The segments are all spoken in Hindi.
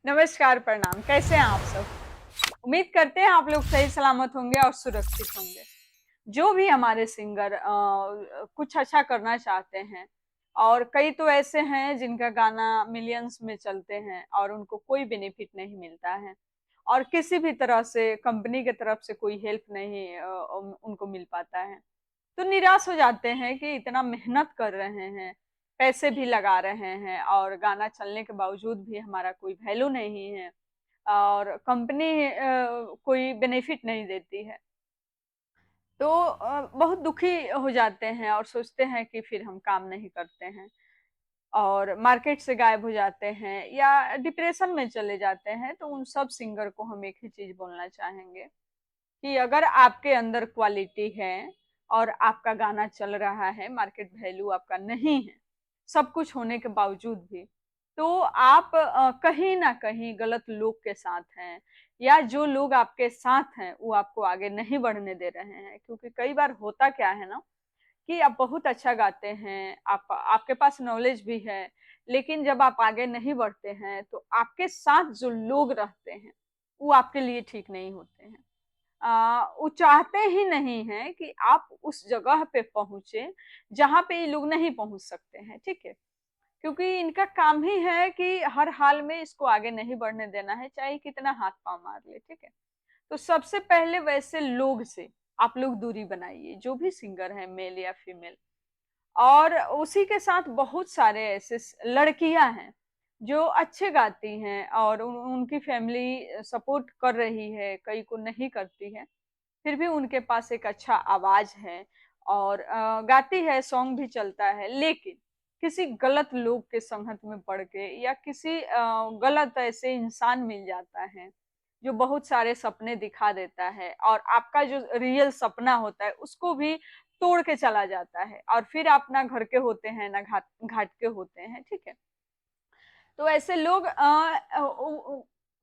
नमस्कार, प्रणाम। कैसे हैं आप सब? उम्मीद करते हैं आप लोग सही सलामत होंगे और सुरक्षित होंगे। जो भी हमारे सिंगर कुछ अच्छा करना चाहते हैं और कई तो ऐसे हैं जिनका गाना मिलियंस में चलते हैं और उनको कोई बेनिफिट नहीं मिलता है और किसी भी तरह से कंपनी की तरफ से कोई हेल्प नहीं उनको मिल पाता है। तो निराश हो जाते हैं कि इतना मेहनत कर रहे हैं, पैसे भी लगा रहे हैं और गाना चलने के बावजूद भी हमारा कोई वैल्यू नहीं है और कंपनी कोई बेनिफिट नहीं देती है। तो बहुत दुखी हो जाते हैं और सोचते हैं कि फिर हम काम नहीं करते हैं और मार्केट से गायब हो जाते हैं या डिप्रेशन में चले जाते हैं। तो उन सब सिंगर को हम एक ही चीज़ बोलना चाहेंगे कि अगर आपके अंदर क्वालिटी है और आपका गाना चल रहा है, मार्केट वैल्यू आपका नहीं है, सब कुछ होने के बावजूद भी, तो आप कहीं ना कहीं गलत लोग के साथ हैं या जो लोग आपके साथ हैं वो आपको आगे नहीं बढ़ने दे रहे हैं। क्योंकि कई बार होता क्या है ना कि आप बहुत अच्छा गाते हैं, आप आपके पास नॉलेज भी है, लेकिन जब आप आगे नहीं बढ़ते हैं तो आपके साथ जो लोग रहते हैं वो आपके लिए ठीक नहीं होते हैं। वो चाहते ही नहीं हैं कि आप उस जगह पे पहुंचे जहां पे ये लोग नहीं पहुंच सकते हैं, ठीक है? क्योंकि इनका काम ही है कि हर हाल में इसको आगे नहीं बढ़ने देना है, चाहे कितना हाथ पांव मार ले, ठीक है? तो सबसे पहले वैसे लोग से आप लोग दूरी बनाइए, जो भी सिंगर है, मेल या फीमेल। और उसी के साथ बहुत सारे ऐसे लड़कियां हैं जो अच्छे गाती हैं और उनकी फैमिली सपोर्ट कर रही है, कई को नहीं करती है, फिर भी उनके पास एक अच्छा आवाज है और गाती है, सॉन्ग भी चलता है। लेकिन किसी गलत लोग के संगत में पड़ के या किसी गलत ऐसे इंसान मिल जाता है जो बहुत सारे सपने दिखा देता है और आपका जो रियल सपना होता है उसको भी तोड़ के चला जाता है और फिर आप ना घर के होते हैं ना घाट घाट के होते हैं, ठीक है? तो ऐसे लोग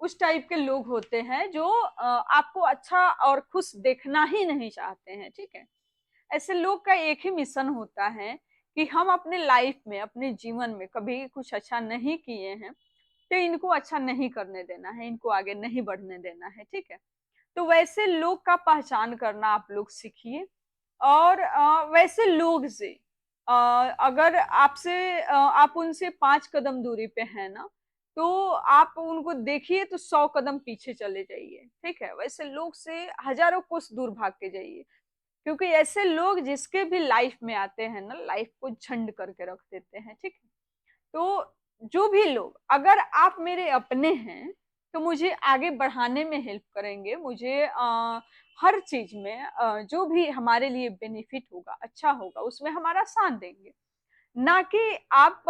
उस टाइप के लोग होते हैं जो आपको अच्छा और खुश देखना ही नहीं चाहते हैं, ठीक है? ऐसे लोग का एक ही मिशन होता है कि हम अपने लाइफ में, अपने जीवन में कभी कुछ अच्छा नहीं किए हैं, तो इनको अच्छा नहीं करने देना है, इनको आगे नहीं बढ़ने देना है, ठीक है? तो वैसे लोग का पहचान करना आप लोग सीखिए और वैसे लोग से अगर आप उनसे 5 कदम दूरी पे हैं ना, तो आप उनको देखिए तो 100 कदम पीछे चले जाइए, ठीक है? वैसे लोग से हज़ारों कोस दूर भाग के जाइए, क्योंकि ऐसे लोग जिसके भी लाइफ में आते हैं ना, लाइफ को झंड करके रख देते हैं, ठीक है? तो जो भी लोग, अगर आप मेरे अपने हैं, तो मुझे आगे बढ़ाने में हेल्प करेंगे, मुझे हर चीज़ में जो भी हमारे लिए बेनिफिट होगा, अच्छा होगा, उसमें हमारा साथ देंगे। ना कि आप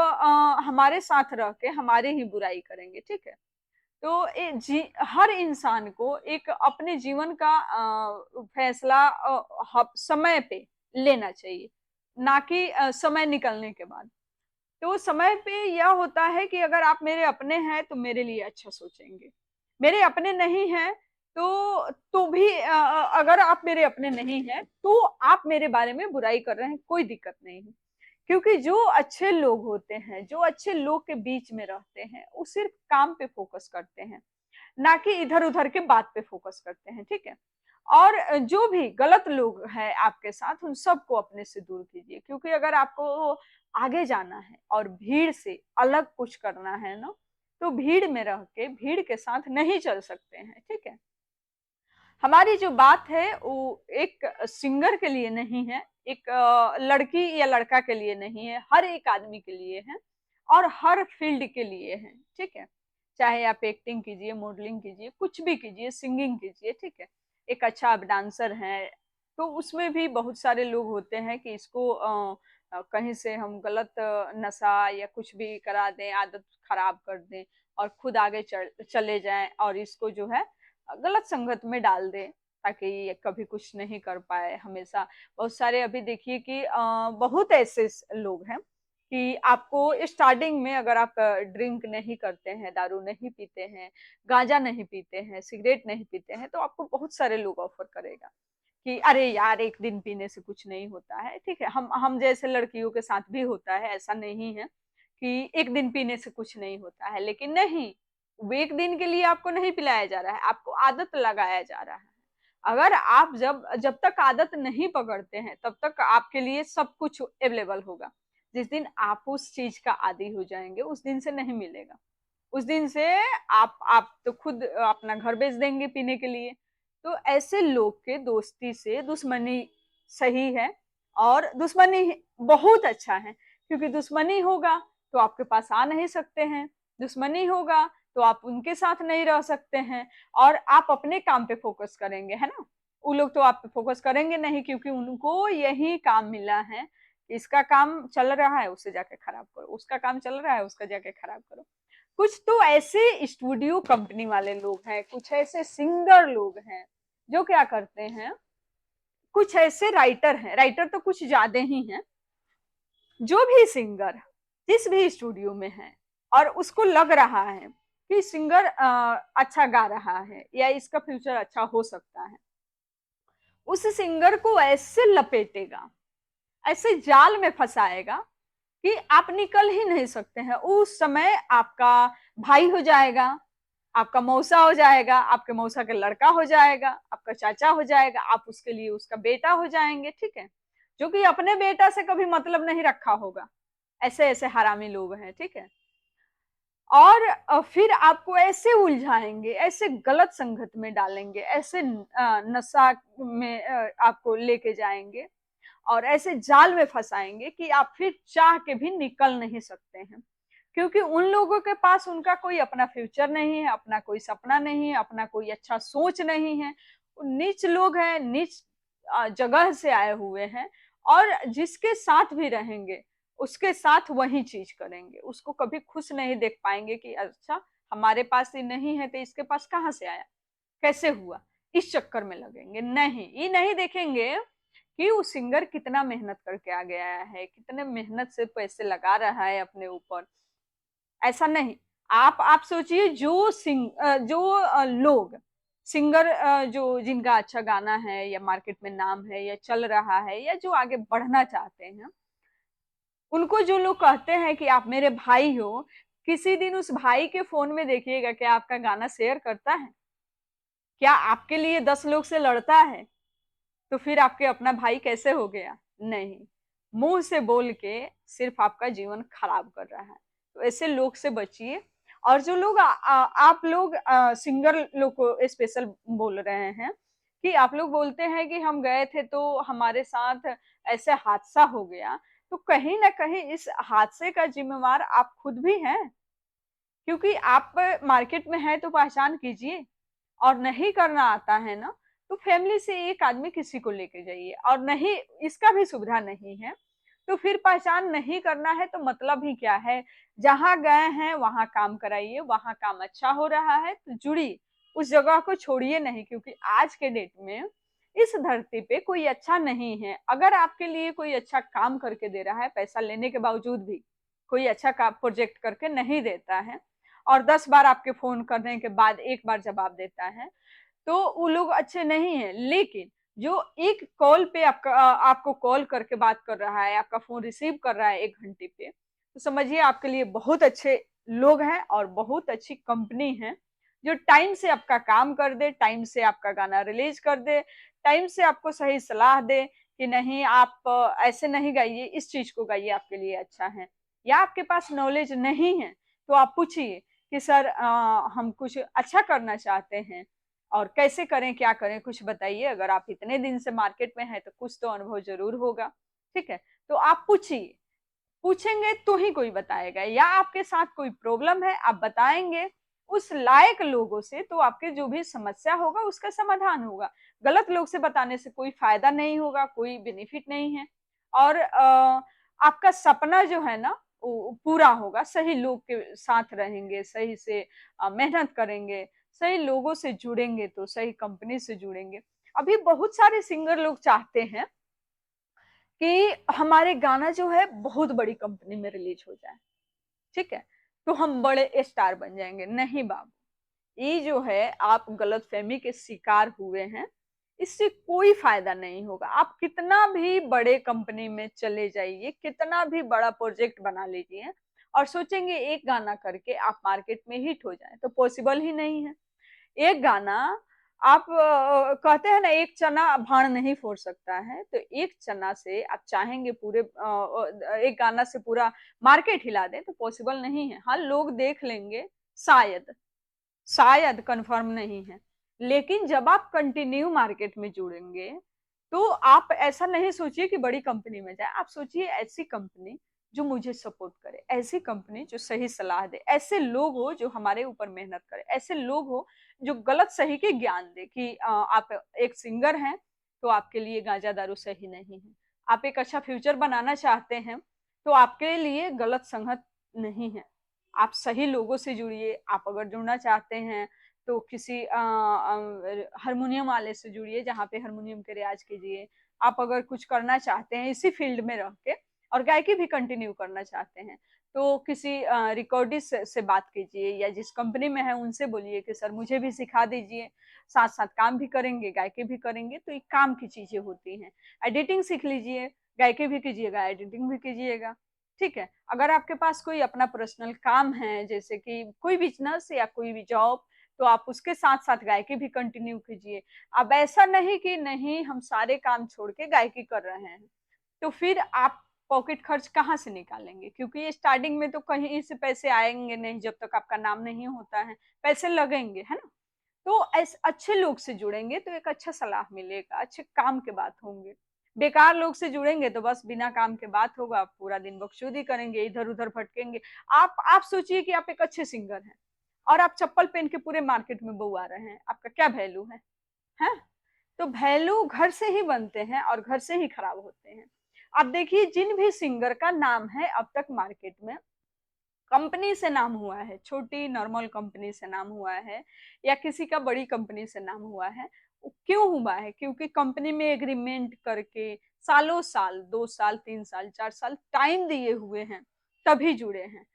हमारे साथ रह के हमारी ही बुराई करेंगे, ठीक है? तो हर इंसान को एक अपने जीवन का फैसला समय पे लेना चाहिए, ना कि समय निकलने के बाद। तो समय पे यह होता है कि अगर आप मेरे अपने हैं तो मेरे लिए अच्छा सोचेंगे। मेरे अपने नहीं हैं तो भी अगर आप मेरे अपने नहीं हैं तो आप मेरे बारे में बुराई कर रहे हैं, कोई दिक्कत नहीं है। क्योंकि जो अच्छे लोग होते हैं, जो अच्छे लोग के बीच में रहते हैं, वो सिर्फ काम पे फोकस करते हैं, ना कि इधर-उधर के बात पे फोकस करते हैं, ठीक है? और जो भी गलत लोग हैं आपके साथ, उन सबको अपने से दूर कीजिए, क्योंकि अगर आपको आगे जाना है और भीड़ से अलग कुछ करना है ना, तो भीड़ में रह के भीड़ के साथ नहीं चल सकते हैं, ठीक है? हमारी जो बात है वो एक सिंगर के लिए नहीं है, एक लड़की या लड़का के लिए नहीं है, हर एक आदमी के लिए है और हर फील्ड के लिए है, ठीक है? चाहे आप एक्टिंग कीजिए, मॉडलिंग कीजिए, कुछ भी कीजिए, सिंगिंग कीजिए, ठीक है? एक अच्छा आप डांसर हैं, तो उसमें भी बहुत सारे लोग होते हैं कि इसको कहीं से हम गलत नशा या कुछ भी करा दें, आदत खराब कर दें और खुद आगे चले जाएँ और इसको जो है गलत संगत में डाल दें, ताकि ये कभी कुछ नहीं कर पाए हमेशा। बहुत सारे अभी देखिए कि बहुत ऐसे लोग हैं कि आपको स्टार्टिंग में अगर आप ड्रिंक नहीं करते हैं, दारू नहीं पीते हैं, गांजा नहीं पीते हैं, सिगरेट नहीं पीते हैं, तो आपको बहुत सारे लोग ऑफर करेगा कि अरे यार, एक दिन पीने से कुछ नहीं होता है, ठीक है? हम जैसे लड़कियों के साथ भी होता है, ऐसा नहीं है कि एक दिन पीने से कुछ नहीं होता है, लेकिन नहीं, एक दिन के लिए आपको नहीं पिलाया जा रहा है, आपको आदत लगाया जा रहा है। अगर आप जब जब तक आदत नहीं पकड़ते हैं तब तक आपके लिए सब कुछ अवेलेबल होगा। जिस दिन आप उस चीज का आदी हो जाएंगे उस दिन से नहीं मिलेगा। उस दिन से आप तो खुद अपना घर बेच देंगे पीने के लिए। तो ऐसे लोग के दोस्ती से दुश्मनी सही है, और दुश्मनी बहुत अच्छा है, क्योंकि दुश्मनी होगा तो आपके पास आ नहीं सकते हैं, दुश्मनी होगा तो आप उनके साथ नहीं रह सकते हैं, और आप अपने काम पे फोकस करेंगे, है ना। वो लोग तो आप पे फोकस करेंगे नहीं, क्योंकि उनको यही काम मिला है। इसका काम चल रहा है उसे जाके खराब करो, उसका काम चल रहा है उसका जाके खराब करो। कुछ तो ऐसे स्टूडियो कंपनी वाले लोग हैं, कुछ ऐसे सिंगर लोग हैं जो क्या करते हैं, कुछ ऐसे राइटर हैं, राइटर तो कुछ ज्यादा ही हैं, जो भी सिंगर जिस भी स्टूडियो में है और उसको लग रहा है कि सिंगर अच्छा गा रहा है या इसका फ्यूचर अच्छा हो सकता है, उस सिंगर को ऐसे लपेटेगा, ऐसे जाल में फंसाएगा कि आप निकल ही नहीं सकते हैं। उस समय आपका भाई हो जाएगा, आपका मौसा हो जाएगा, आपके मौसा का लड़का हो जाएगा, आपका चाचा हो जाएगा, आप उसके लिए उसका बेटा हो जाएंगे, ठीक है, जो कि अपने बेटा से कभी मतलब नहीं रखा होगा। ऐसे ऐसे हरामी लोग हैं, ठीक है। और फिर आपको ऐसे उलझाएंगे, ऐसे गलत संगत में डालेंगे, ऐसे नशा में आपको लेके जाएंगे और ऐसे जाल में फंसाएंगे कि आप फिर चाह के भी निकल नहीं सकते हैं। क्योंकि उन लोगों के पास उनका कोई अपना फ्यूचर नहीं है, अपना कोई सपना नहीं है, अपना कोई अच्छा सोच नहीं है। नीच लोग हैं, नीच जगह से आए हुए हैं, और जिसके साथ भी रहेंगे उसके साथ वही चीज करेंगे, उसको कभी खुश नहीं देख पाएंगे कि अच्छा हमारे पास ये नहीं है तो इसके पास कहाँ से आया, कैसे हुआ, इस चक्कर में लगेंगे। नहीं, ये नहीं देखेंगे कि वो सिंगर कितना मेहनत करके आ गया है, कितने मेहनत से पैसे लगा रहा है अपने ऊपर। ऐसा नहीं। आप सोचिए, जो लोग सिंगर जो जिनका अच्छा गाना है या मार्केट में नाम है या चल रहा है या जो आगे बढ़ना चाहते हैं, उनको जो लोग कहते हैं कि आप मेरे भाई हो, किसी दिन उस भाई के फोन में देखिएगा क्या आपका गाना शेयर करता है, क्या आपके लिए 10 लोग से लड़ता है, तो फिर आपके अपना भाई कैसे हो गया। नहीं, मुंह से बोल के सिर्फ आपका जीवन खराब कर रहा है। तो ऐसे लोग से बचिए। और जो लोग आप लोग सिंगर लोग को स्पेशल बोल रहे हैं कि आप लोग बोलते हैं कि हम गए थे तो हमारे साथ ऐसे हादसा हो गया, तो कहीं ना कहीं इस हादसे का जिम्मेवार आप खुद भी हैं। क्योंकि आप मार्केट में हैं तो पहचान कीजिए, और नहीं करना आता है ना, तो फैमिली से एक आदमी किसी को लेके जाइए, और नहीं इसका भी सुविधा नहीं है तो फिर पहचान नहीं करना है तो मतलब ही क्या है। जहां गए हैं वहां काम कराइए, वहां काम अच्छा हो रहा है तो जुड़िए, उस जगह को छोड़िए नहीं। क्योंकि आज के डेट में इस धरती पे कोई अच्छा नहीं है। अगर आपके लिए कोई अच्छा काम करके दे रहा है, पैसा लेने के बावजूद भी कोई अच्छा काम प्रोजेक्ट करके नहीं देता है, और 10 बार आपके फोन करने के बाद एक बार जवाब देता है, तो वो लोग अच्छे नहीं हैं। लेकिन जो एक कॉल पे आपको कॉल करके बात कर रहा है, आपका फोन रिसीव कर रहा है 1 घंटे पे, तो समझिए आपके लिए बहुत अच्छे लोग हैं और बहुत अच्छी कंपनी है, जो टाइम से आपका काम कर दे, टाइम से आपका गाना रिलीज कर दे, टाइम से आपको सही सलाह दे कि नहीं आप ऐसे नहीं गाइए, इस चीज को गाइए, आपके लिए अच्छा है। या आपके पास नॉलेज नहीं है तो आप पूछिए कि सर हम कुछ अच्छा करना चाहते हैं और कैसे करें, क्या करें, कुछ बताइए। अगर आप इतने दिन से मार्केट में हैं तो कुछ तो अनुभव जरूर होगा, ठीक है। तो आप पूछिए, पूछेंगे तो ही कोई बताएगा। या आपके साथ कोई प्रॉब्लम है, आप बताएंगे उस लायक लोगों से, तो आपके जो भी समस्या होगा उसका समाधान होगा। गलत लोग से बताने से कोई फायदा नहीं होगा, कोई बेनिफिट नहीं है। और आपका सपना जो है ना वो पूरा होगा। सही लोग के साथ रहेंगे, सही से मेहनत करेंगे, सही लोगों से जुड़ेंगे, तो सही कंपनी से जुड़ेंगे। अभी बहुत सारे सिंगर लोग चाहते हैं कि हमारे गाना जो है बहुत बड़ी कंपनी में रिलीज हो जाए, ठीक है, तो हम बड़े स्टार बन जाएंगे। नहीं बाबू, ये जो है आप गलतफहमी के शिकार हुए हैं। इससे कोई फायदा नहीं होगा। आप कितना भी बड़े कंपनी में चले जाइए, कितना भी बड़ा प्रोजेक्ट बना लीजिए, और सोचेंगे एक गाना करके आप मार्केट में हिट हो जाए, तो पॉसिबल ही नहीं है। एक गाना आप कहते हैं ना, एक चना भाड़ नहीं फोड़ सकता है, तो एक चना से आप चाहेंगे पूरे एक गाना से पूरा मार्केट हिला दें, तो पॉसिबल नहीं है। हाँ, लोग देख लेंगे, शायद, शायद, कंफर्म नहीं है। लेकिन जब आप कंटिन्यू मार्केट में जुड़ेंगे, तो आप ऐसा नहीं सोचिए कि बड़ी कंपनी में जाए, आप सोचिए ऐसी कंपनी जो मुझे सपोर्ट करे, ऐसी कंपनी जो सही सलाह दे, ऐसे लोग हो जो हमारे ऊपर मेहनत करे, ऐसे लोग हो जो गलत सही के ज्ञान दे कि आप एक सिंगर हैं तो आपके लिए गांजा दारू सही नहीं है। आप एक अच्छा फ्यूचर बनाना चाहते हैं तो आपके लिए गलत संगत नहीं है। आप सही लोगों से जुड़िए। आप अगर जुड़ना चाहते हैं तो किसी हारमोनियम वाले से जुड़िए, जहाँ पे हारमोनियम के रियाज कीजिए। आप अगर कुछ करना चाहते हैं इसी फील्ड में रह के और गायकी भी कंटिन्यू करना चाहते हैं, तो किसी रिकॉर्डिस्ट से बात कीजिए, या जिस कंपनी में है उनसे बोलिए कि सर मुझे भी सिखा दीजिए, साथ साथ काम भी करेंगे गायकी भी करेंगे, तो ये काम की चीजें होती हैं। एडिटिंग सीख लीजिए, गायकी भी कीजिएगा, एडिटिंग भी कीजिएगा। ठीक है। अगर आपके पास कोई अपना पर्सनल काम है, जैसे कि कोई बिजनेस या कोई भी जॉब, तो आप उसके साथ साथ गायकी भी कंटिन्यू कीजिए। अब ऐसा नहीं कि नहीं हम सारे काम छोड़ के गायकी कर रहे हैं, तो फिर आप पॉकेट खर्च कहाँ से निकालेंगे? क्योंकि ये स्टार्टिंग में तो कहीं से पैसे आएंगे नहीं, जब तक आपका नाम नहीं होता है, पैसे लगेंगे, है ना। तो ऐसे अच्छे लोग से जुड़ेंगे तो एक अच्छा सलाह मिलेगा, अच्छे काम के बात होंगे। बेकार लोग से जुड़ेंगे तो बस बिना काम के बात होगा, पूरा दिन बकचोदी करेंगे, इधर उधर भटकेंगे। आप सोचिए कि आप एक अच्छे सिंगर हैं और आप चप्पल पहन के पूरे मार्केट में बउआ रहे हैं, आपका क्या वैल्यू है? हैं? तो वैल्यू घर से ही बनते हैं और घर से ही खराब होते हैं। आप देखिए, जिन भी सिंगर का नाम है अब तक मार्केट में, कंपनी से नाम हुआ है, छोटी नॉर्मल कंपनी से नाम हुआ है या किसी का बड़ी कंपनी से नाम हुआ है, वो क्यों हुआ है? क्योंकि कंपनी में एग्रीमेंट करके सालों साल, 2 साल, 3 साल, 4 साल टाइम दिए हुए हैं, तभी जुड़े हैं।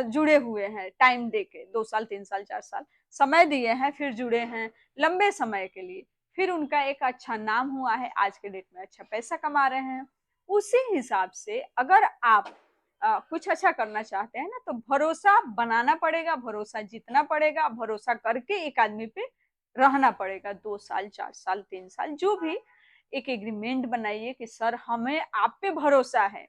जुड़े हुए हैं टाइम दे के, 2 साल, 3 साल, 4 साल समय दिए हैं, फिर जुड़े हैं लंबे समय के लिए। फिर उनका एक अच्छा नाम हुआ है, आज के डेट में अच्छा पैसा कमा रहे हैं। उसी हिसाब से अगर आप कुछ अच्छा करना चाहते हैं ना, तो भरोसा बनाना पड़ेगा, भरोसा जीतना पड़ेगा, भरोसा करके एक आदमी पे रहना पड़ेगा, 2 साल, 4 साल, 3 साल, जो भी। एक एग्रीमेंट बनाइए कि सर हमें आप पे भरोसा है,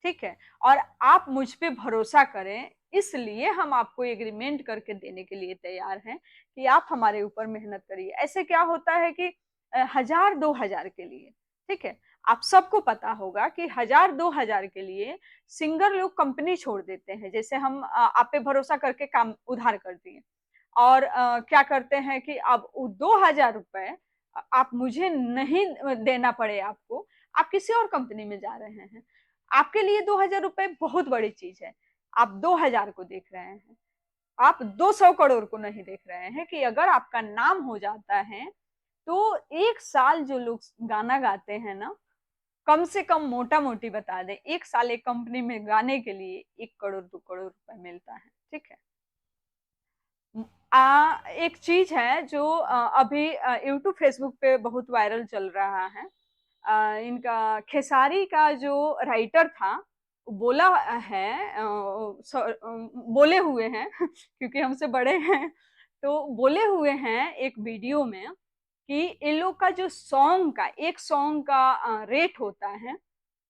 ठीक है, और आप मुझ पे भरोसा करें, इसलिए हम आपको एग्रीमेंट करके देने के लिए तैयार हैं कि आप हमारे ऊपर मेहनत करिए। ऐसे क्या होता है कि 1000-2000 के लिए, ठीक है, आप सबको पता होगा कि 1000-2000 के लिए सिंगर लोग कंपनी छोड़ देते हैं। जैसे हम आप पे भरोसा करके काम उधार कर दिए और क्या करते हैं कि अब 2000 रुपए आप मुझे नहीं देना पड़े आपको, आप किसी और कंपनी में जा रहे हैं। आपके लिए 2000 रुपए बहुत बड़ी चीज है। आप 2000 को देख रहे हैं, आप 200 करोड़ को नहीं देख रहे हैं कि अगर आपका नाम हो जाता है तो एक साल जो लोग गाना गाते हैं ना, कम से कम मोटा मोटी बता दें, एक साल एक कंपनी में गाने के लिए 1 करोड़ 2 करोड़ रुपए मिलता है। ठीक है। एक चीज है जो अभी यूट्यूब फेसबुक पे बहुत वायरल चल रहा है। इनका खेसारी का जो राइटर था, वो बोला है, बोले हुए हैं क्योंकि हमसे बड़े हैं, तो बोले हुए हैं एक वीडियो में कि इन लोग का जो सॉन्ग का, एक सॉन्ग का रेट होता है,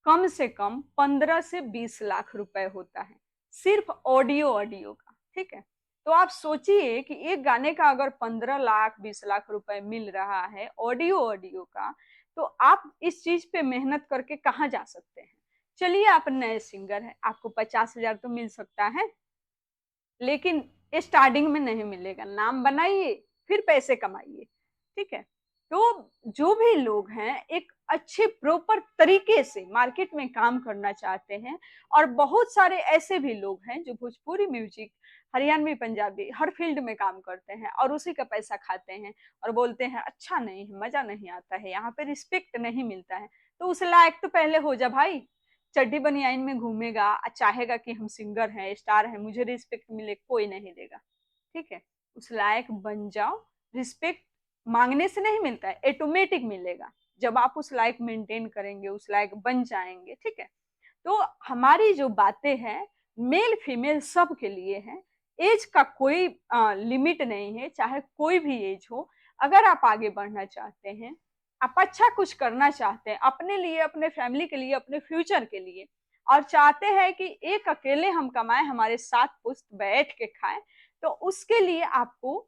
कम से कम 15 से 20 लाख रुपए होता है, सिर्फ ऑडियो ऑडियो का। ठीक है। तो आप सोचिए कि एक गाने का अगर 15 लाख 20 लाख रुपए मिल रहा है ऑडियो ऑडियो का, तो आप इस चीज पे मेहनत करके कहाँ जा सकते हैं? चलिए, आप नए सिंगर हैं, आपको 50 हजार तो मिल सकता है, लेकिन स्टार्टिंग में नहीं मिलेगा। नाम बनाइए, फिर पैसे कमाइए। ठीक है। तो जो भी लोग हैं एक अच्छे प्रॉपर तरीके से मार्केट में काम करना चाहते हैं, और बहुत सारे ऐसे भी लोग हैं जो भोजपुरी म्यूजिक, हरियाणवी, पंजाबी हर फील्ड में काम करते हैं और उसी का पैसा खाते हैं और बोलते हैं अच्छा नहीं है, मजा नहीं आता है, यहाँ पे रिस्पेक्ट नहीं मिलता है। तो उस लायक तो पहले हो जा भाई। चड्डी बनियाइन में घूमेगा, चाहेगा कि हम सिंगर हैं, स्टार हैं, मुझे रिस्पेक्ट मिले, कोई नहीं देगा। ठीक है। उस लायक बन जाओ। रिस्पेक्ट मांगने से नहीं मिलता है, ऑटोमेटिक मिलेगा जब आप उस लायक मेंटेन करेंगे, उस लायक बन जाएंगे। ठीक है। तो हमारी जो बातें हैं मेल फीमेल सब के लिए है। एज का कोई लिमिट नहीं है, चाहे कोई भी एज हो। अगर आप आगे बढ़ना चाहते हैं, आप अच्छा कुछ करना चाहते हैं अपने लिए, अपने फैमिली के लिए, अपने फ्यूचर के लिए, और चाहते हैं कि एक अकेले हम कमाएं, हमारे साथ पुश्त बैठ के खाएं, तो उसके लिए आपको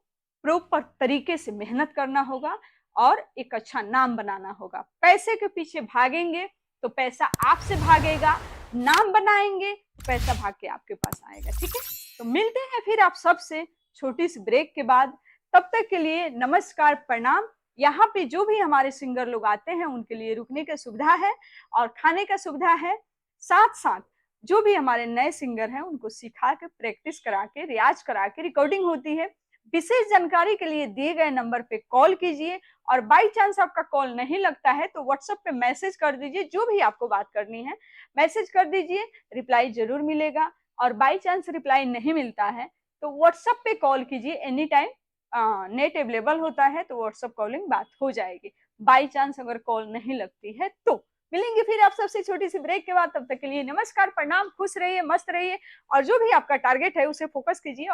प्रॉपर तरीके से मेहनत करना होगा और एक अच्छा नाम बनाना होगा। पैसे के पीछे भागेंगे तो पैसा आपसे भागेगा, नाम बनाएंगे तो पैसा भाग के आपके पास आएगा। ठीक है, तो मिलते हैं फिर आप सबसे छोटी सी ब्रेक के बाद। तब तक के लिए नमस्कार, प्रणाम। यहाँ पे जो भी हमारे सिंगर लोग आते हैं उनके लिए रुकने की सुविधा है और खाने का सुविधा है। साथ साथ जो भी हमारे नए सिंगर हैं उनको सिखा के, प्रैक्टिस करा के, रियाज करा के रिकॉर्डिंग होती है। विशेष जानकारी के लिए दिए गए नंबर पे कॉल कीजिए, और बाई चांस आपका कॉल नहीं लगता है तो व्हाट्सएप पे मैसेज कर दीजिए। जो भी आपको बात करनी है मैसेज कर दीजिए, रिप्लाई जरूर मिलेगा। और बाई चांस रिप्लाई नहीं मिलता है तो व्हाट्सएप पे कॉल कीजिए, एनी टाइम नेट अवेलेबल होता है तो व्हाट्सएप कॉलिंग बात हो जाएगी। बाई चांस अगर कॉल नहीं लगती है तो मिलेंगे फिर आप सबसे छोटी सी ब्रेक के बाद। तब तक के लिए नमस्कार, प्रणाम, खुश रहिए, मस्त रहिए, और जो भी आपका टारगेट है उसे फोकस कीजिए।